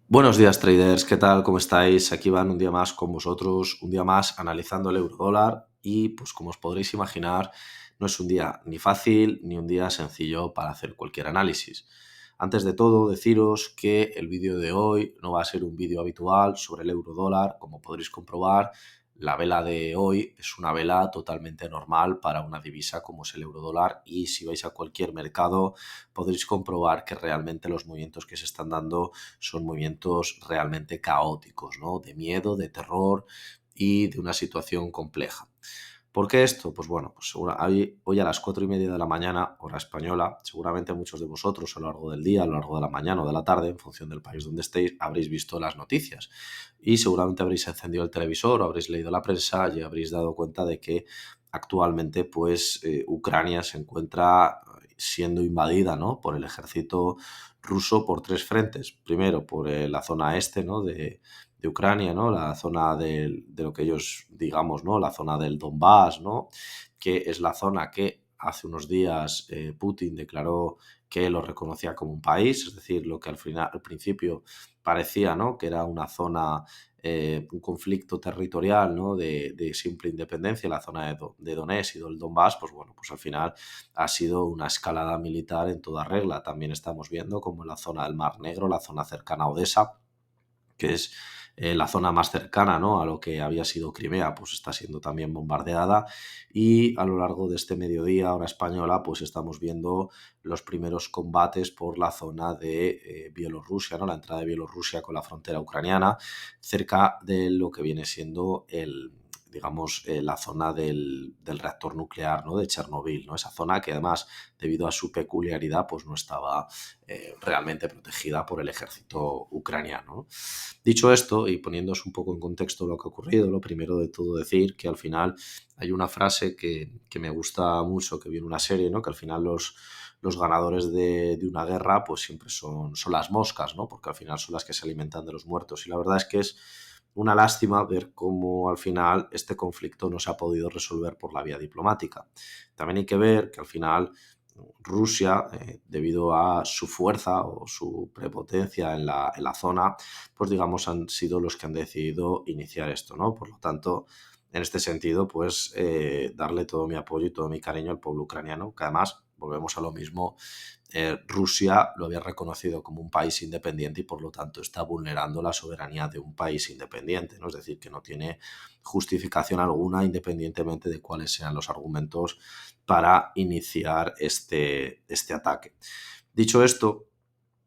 Buenos días, traders. ¿Qué tal? ¿Cómo estáis? Aquí van un día más con vosotros, un día más analizando el euro dólar y pues como os podréis imaginar, no es un día ni fácil ni un día sencillo para hacer cualquier análisis. Antes de todo, deciros que el vídeo de hoy no va a ser un vídeo habitual sobre el euro dólar. Como podréis comprobar, la vela de hoy es una vela totalmente normal para una divisa como es el euro dólar, y si vais a cualquier mercado podréis comprobar que realmente los movimientos que se están dando son movimientos realmente caóticos, ¿no? De miedo, de terror y de una situación compleja. ¿Por qué esto? Pues bueno, pues hoy a las 4:30 de la mañana, hora española, seguramente muchos de vosotros a lo largo del día, a lo largo de la mañana o de la tarde, en función del país donde estéis, habréis visto las noticias y seguramente habréis encendido el televisor o habréis leído la prensa y habréis dado cuenta de que actualmente pues Ucrania se encuentra siendo invadida, ¿no?, por el ejército ruso por tres frentes. Primero, por la zona este, ¿no?, de Ucrania, ¿no?, la zona de lo que ellos digamos, ¿no?, la zona del Donbass, ¿no?, que es la zona que hace unos días Putin declaró que lo reconocía como un país, es decir, lo que al principio parecía, ¿no?, que era una zona, un conflicto territorial, ¿no?, de simple independencia, la zona de Donetsk y del Donbass, pues bueno, pues al final ha sido una escalada militar en toda regla. También estamos viendo como en la zona del Mar Negro, la zona cercana a Odessa, que es la zona más cercana, ¿no?, a lo que había sido Crimea, pues está siendo también bombardeada, y a lo largo de este mediodía, hora española, pues estamos viendo los primeros combates por la zona de Bielorrusia, ¿no?, la entrada de Bielorrusia con la frontera ucraniana, cerca de lo que viene siendo digamos, la zona del reactor nuclear, ¿no?, de Chernobyl, ¿no?, esa zona que además, debido a su peculiaridad, pues no estaba realmente protegida por el ejército ucraniano, ¿no? Dicho esto, y poniéndose un poco en contexto lo que ha ocurrido, lo primero de todo decir que al final hay una frase que me gusta mucho, que viene una serie, ¿no?, que al final los ganadores de una guerra pues siempre son las moscas, ¿no?, porque al final son las que se alimentan de los muertos. Y la verdad es que es una lástima ver cómo al final este conflicto no se ha podido resolver por la vía diplomática. También hay que ver que al final Rusia, debido a su fuerza o su prepotencia en la zona, pues digamos han sido los que han decidido iniciar esto, ¿no? Por lo tanto, en este sentido, pues darle todo mi apoyo y todo mi cariño al pueblo ucraniano, que además, volvemos a lo mismo, Rusia lo había reconocido como un país independiente y por lo tanto está vulnerando la soberanía de un país independiente, ¿no? Es decir, que no tiene justificación alguna, independientemente de cuáles sean los argumentos para iniciar este ataque. Dicho esto,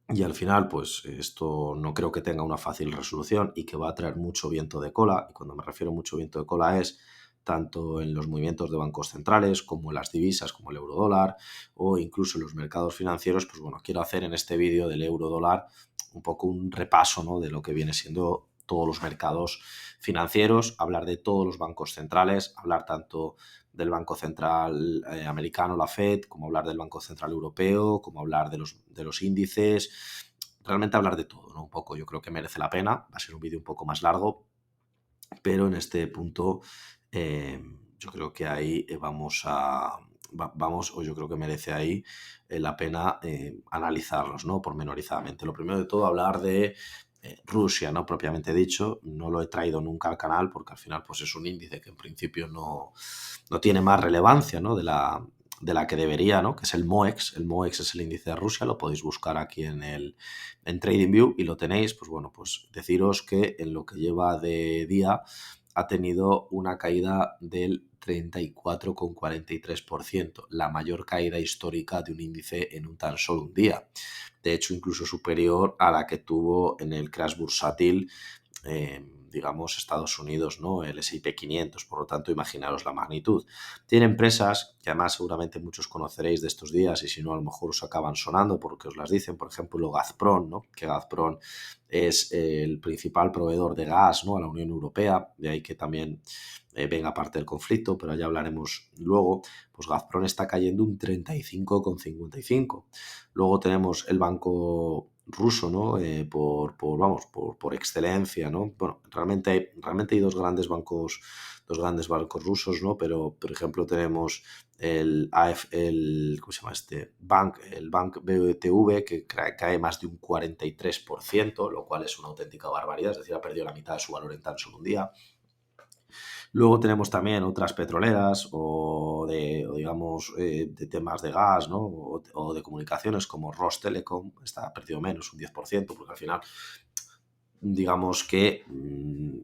y al final, pues esto no creo que tenga una fácil resolución y que va a traer mucho viento de cola, y cuando me refiero a mucho viento de cola es tanto en los movimientos de bancos centrales como en las divisas, como el eurodólar, o incluso en los mercados financieros. Pues bueno, quiero hacer en este vídeo del eurodólar un poco un repaso, ¿no?, de lo que viene siendo todos los mercados financieros, hablar de todos los bancos centrales, hablar tanto del Banco Central americano, la Fed, como hablar del Banco Central Europeo, como hablar de los índices, realmente hablar de todo, ¿no? Un poco, yo creo que merece la pena, va a ser un vídeo un poco más largo, pero en este punto eh, yo creo que ahí vamos, o yo creo que merece ahí la pena analizarlos, ¿no?, pormenorizadamente. Lo primero de todo, hablar de Rusia, ¿no?, propiamente dicho. No lo he traído nunca al canal porque al final pues es un índice que en principio no tiene más relevancia, ¿no?, de la que debería, ¿no?, que es el MOEX. El MOEX es el índice de Rusia, lo podéis buscar aquí en TradingView y lo tenéis. Pues bueno, pues deciros que en lo que lleva de día ha tenido una caída del 34,43%, la mayor caída histórica de un índice en un tan solo un día. De hecho, incluso superior a la que tuvo en el crash bursátil, digamos, Estados Unidos, ¿no?, el S&P 500. Por lo tanto, imaginaros la magnitud. Tiene empresas que además seguramente muchos conoceréis de estos días, y si no, a lo mejor os acaban sonando porque os las dicen. Por ejemplo, Gazprom, ¿no?, que Gazprom es el principal proveedor de gas, ¿no?, a la Unión Europea, de ahí que también venga parte del conflicto, pero ya hablaremos luego. Pues Gazprom está cayendo un 35,55. Luego tenemos el Banco ruso, ¿no? Por excelencia, ¿no? Bueno, realmente hay dos grandes bancos rusos, ¿no? Pero, por ejemplo, tenemos ¿cómo se llama este? El Bank BTV, que cae más de un 43%, lo cual es una auténtica barbaridad, es decir, ha perdido la mitad de su valor en tan solo un día. Luego tenemos también otras petroleras digamos, de temas de gas, ¿no? O de comunicaciones como Rostelecom, está ha perdido menos, un 10%, porque al final digamos que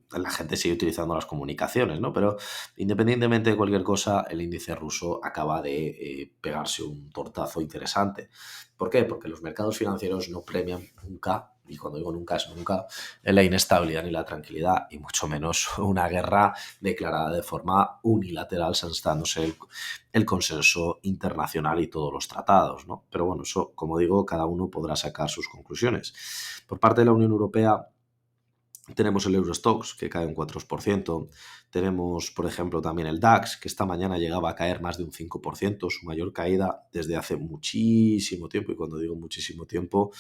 la gente sigue utilizando las comunicaciones, ¿no? Pero independientemente de cualquier cosa, el índice ruso acaba de pegarse un tortazo interesante. ¿Por qué? Porque los mercados financieros no premian nunca, y cuando digo nunca es nunca, en la inestabilidad ni la tranquilidad, y mucho menos una guerra declarada de forma unilateral, saltándose el consenso internacional y todos los tratados, ¿no? Pero bueno, eso, como digo, cada uno podrá sacar sus conclusiones. Por parte de la Unión Europea, tenemos el Eurostoxx, que cae un 4%. Tenemos, por ejemplo, también el DAX, que esta mañana llegaba a caer más de un 5%, su mayor caída desde hace muchísimo tiempo. Y cuando digo muchísimo tiempo,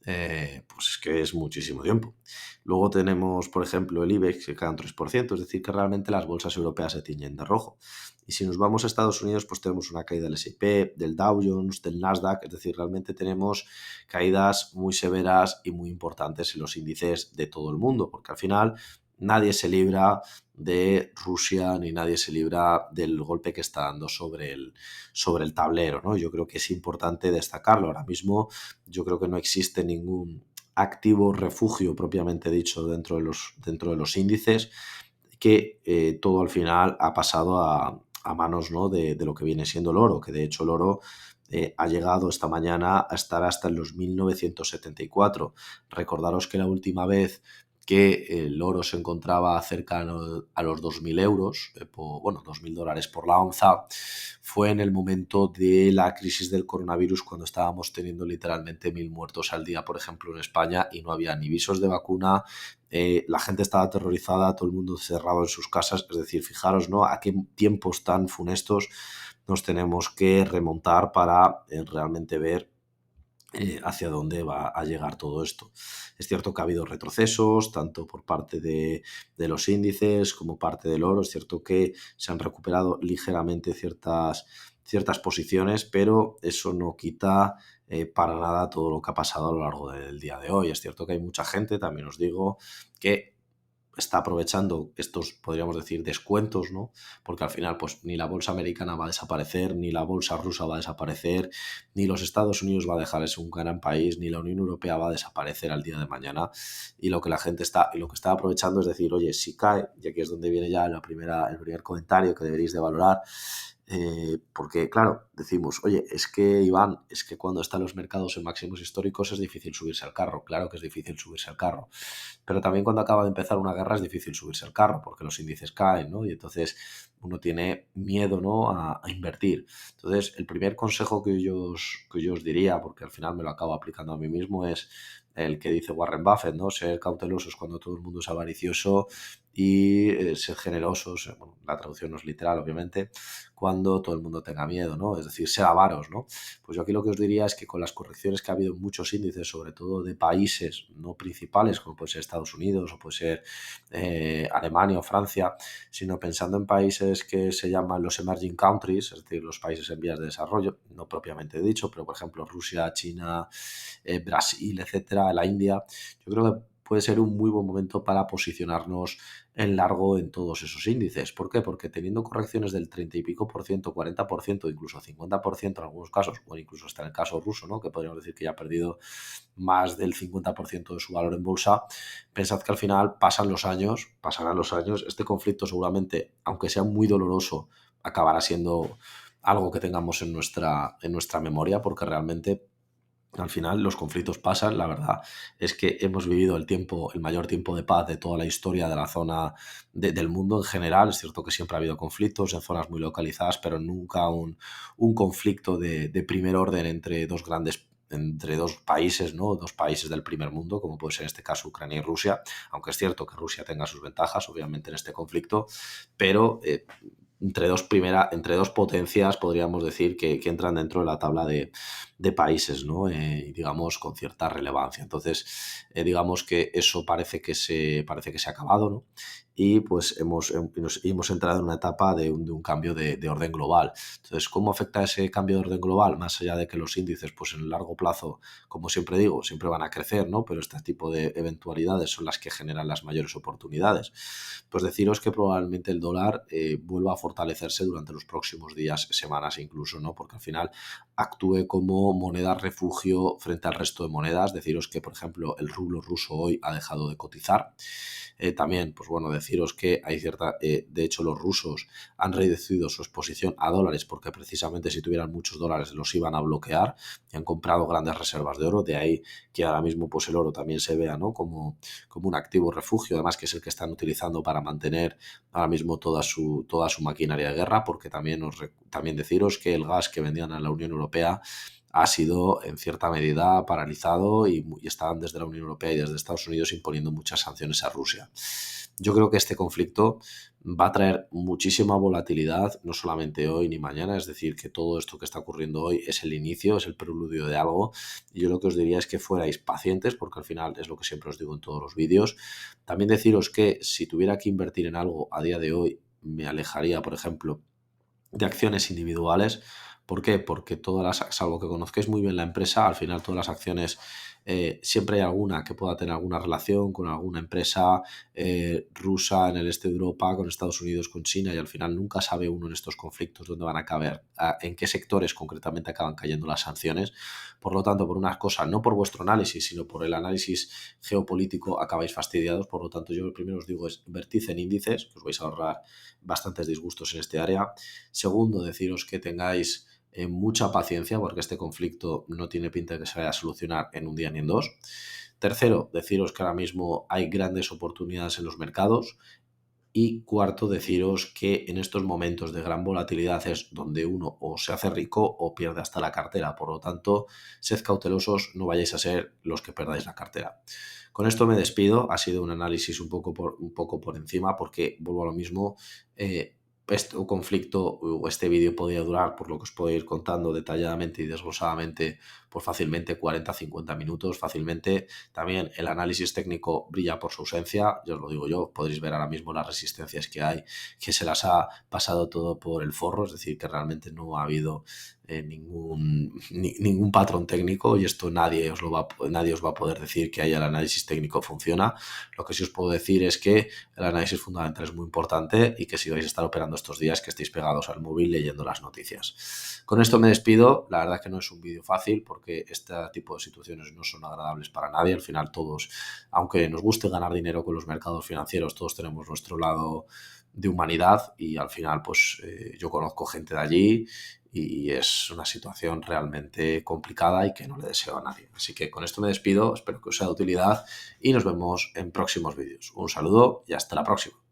pues es que es muchísimo tiempo. Luego tenemos, por ejemplo, el IBEX, que cae un 3%, es decir, que realmente las bolsas europeas se tiñen de rojo. Y si nos vamos a Estados Unidos, pues tenemos una caída del S&P, del Dow Jones, del Nasdaq, es decir, realmente tenemos caídas muy severas y muy importantes en los índices de todo el mundo, porque al final nadie se libra de Rusia ni nadie se libra del golpe que está dando sobre el tablero, ¿no? Yo creo que es importante destacarlo. Ahora mismo yo creo que no existe ningún activo refugio propiamente dicho dentro de los índices, que todo al final ha pasado a manos, ¿no? de lo que viene siendo el oro, que de hecho el oro ha llegado esta mañana a estar hasta en los 1974. Recordaros que la última vez que el oro se encontraba cerca a los 2.000 euros, bueno, $2.000 por la onza, fue en el momento de la crisis del coronavirus, cuando estábamos teniendo literalmente 1.000 muertos al día, por ejemplo, en España, y no había ni visos de vacuna, la gente estaba aterrorizada, todo el mundo cerrado en sus casas. Es decir, fijaros, ¿no?, a qué tiempos tan funestos nos tenemos que remontar para realmente ver hacia dónde va a llegar todo esto. Es cierto que ha habido retrocesos, tanto por parte de los índices como parte del oro. Es cierto que se han recuperado ligeramente ciertas posiciones, pero eso no quita para nada todo lo que ha pasado a lo largo del día de hoy. Es cierto que hay mucha gente, también os digo, que está aprovechando estos, podríamos decir, descuentos, ¿no? Porque al final, pues ni la bolsa americana va a desaparecer, ni la bolsa rusa va a desaparecer, ni los Estados Unidos va a dejar de ser un gran país, ni la Unión Europea va a desaparecer al día de mañana. Y lo que la gente está aprovechando es decir, oye, si cae, y aquí es donde viene ya el primer comentario que deberéis de valorar, porque claro, decimos, oye, es que Iván, es que cuando están los mercados en máximos históricos es difícil subirse al carro. Claro que es difícil subirse al carro, pero también cuando acaba de empezar una guerra es difícil subirse al carro, porque los índices caen, ¿no? Y entonces uno tiene miedo, ¿no?, a invertir. Entonces, el primer consejo que yo os diría, porque al final me lo acabo aplicando a mí mismo, es el que dice Warren Buffett, ¿no? Ser cautelosos cuando todo el mundo es avaricioso y ser generosos, bueno, la traducción no es literal, obviamente, cuando todo el mundo tenga miedo, ¿no? Es decir, ser avaros, ¿no? Pues yo aquí lo que os diría es que con las correcciones que ha habido en muchos índices, sobre todo de países no principales, como puede ser Estados Unidos o puede ser Alemania o Francia, sino pensando en países que se llaman los emerging countries, es decir, los países en vías de desarrollo, no propiamente dicho, pero por ejemplo Rusia, China, Brasil, etcétera, la India, yo creo que puede ser un muy buen momento para posicionarnos en largo en todos esos índices. ¿Por qué? Porque teniendo correcciones del 30 y pico por ciento, 40%, incluso 50% en algunos casos, o incluso hasta en el caso ruso, ¿no?, que podríamos decir que ya ha perdido más del 50% de su valor en bolsa, pensad que al final pasarán los años, este conflicto seguramente, aunque sea muy doloroso, acabará siendo algo que tengamos en nuestra memoria, porque realmente al final los conflictos pasan. La verdad es que hemos vivido el mayor tiempo de paz de toda la historia de la zona del mundo en general. Es cierto que siempre ha habido conflictos en zonas muy localizadas, pero nunca un conflicto de primer orden entre dos países, ¿no? Dos países del primer mundo, como puede ser en este caso Ucrania y Rusia, aunque es cierto que Rusia tenga sus ventajas, obviamente, en este conflicto, pero entre dos potencias podríamos decir que entran dentro de la tabla de países, ¿no? Digamos, con cierta relevancia. Entonces, digamos que eso parece que se ha acabado, ¿no? Y pues hemos entrado en una etapa de un cambio de orden global. Entonces, ¿cómo afecta ese cambio de orden global? Más allá de que los índices, pues en el largo plazo, como siempre digo, siempre van a crecer, ¿no? Pero este tipo de eventualidades son las que generan las mayores oportunidades. Pues deciros que probablemente el dólar vuelva a fortalecerse durante los próximos días, semanas incluso, ¿no? Porque al final actúe como moneda refugio frente al resto de monedas. Deciros que, por ejemplo, el rublo ruso hoy ha dejado de cotizar. También, pues bueno, deciros que hay de hecho, los rusos han reducido su exposición a dólares porque precisamente si tuvieran muchos dólares los iban a bloquear y han comprado grandes reservas de oro. De ahí que ahora mismo pues el oro también se vea, ¿no? como un activo refugio, además que es el que están utilizando para mantener ahora mismo toda su maquinaria de guerra, porque también deciros que el gas que vendían a la Unión Europea ha sido en cierta medida paralizado y estaban desde la Unión Europea y desde Estados Unidos imponiendo muchas sanciones a Rusia. Yo creo que este conflicto va a traer muchísima volatilidad, no solamente hoy ni mañana, es decir, que todo esto que está ocurriendo hoy es el inicio, es el preludio de algo. Y yo lo que os diría es que fuerais pacientes, porque al final es lo que siempre os digo en todos los vídeos. También deciros que si tuviera que invertir en algo a día de hoy, me alejaría, por ejemplo, de acciones individuales. ¿Por qué? Porque salvo que conozcáis muy bien la empresa, al final todas las acciones, siempre hay alguna que pueda tener alguna relación con alguna empresa rusa en el este de Europa, con Estados Unidos, con China, y al final nunca sabe uno en estos conflictos dónde van a caber, en qué sectores concretamente acaban cayendo las sanciones. Por lo tanto, por unas cosas, no por vuestro análisis, sino por el análisis geopolítico, acabáis fastidiados. Por lo tanto, yo lo primero os digo es invertid en índices, que os vais a ahorrar bastantes disgustos en este área. Segundo, deciros que tengáis mucha paciencia porque este conflicto no tiene pinta de que se vaya a solucionar en un día ni en dos. Tercero, deciros que ahora mismo hay grandes oportunidades en los mercados. Y cuarto, deciros que en estos momentos de gran volatilidad es donde uno o se hace rico o pierde hasta la cartera. Por lo tanto, sed cautelosos, no vayáis a ser los que perdáis la cartera. Con esto me despido. Ha sido un análisis un poco por encima porque, vuelvo a lo mismo, este conflicto o este vídeo podría durar, por lo que os puedo ir contando detalladamente y desglosadamente, por fácilmente 40-50 minutos, fácilmente. También el análisis técnico brilla por su ausencia, ya os lo digo yo, podréis ver ahora mismo las resistencias que hay, que se las ha pasado todo por el forro, es decir, que realmente no ha habido ningún patrón técnico y esto nadie os va a poder decir que ahí el análisis técnico funciona. Lo que sí os puedo decir es que el análisis fundamental es muy importante y que si vais a estar operando estos días que estéis pegados al móvil leyendo las noticias. Con esto me despido. La verdad que no es un vídeo fácil porque este tipo de situaciones no son agradables para nadie. Al final todos, aunque nos guste ganar dinero con los mercados financieros, todos tenemos nuestro lado de humanidad y al final pues yo conozco gente de allí y es una situación realmente complicada y que no le deseo a nadie. Así que con esto me despido, espero que os sea de utilidad y nos vemos en próximos vídeos. Un saludo y hasta la próxima.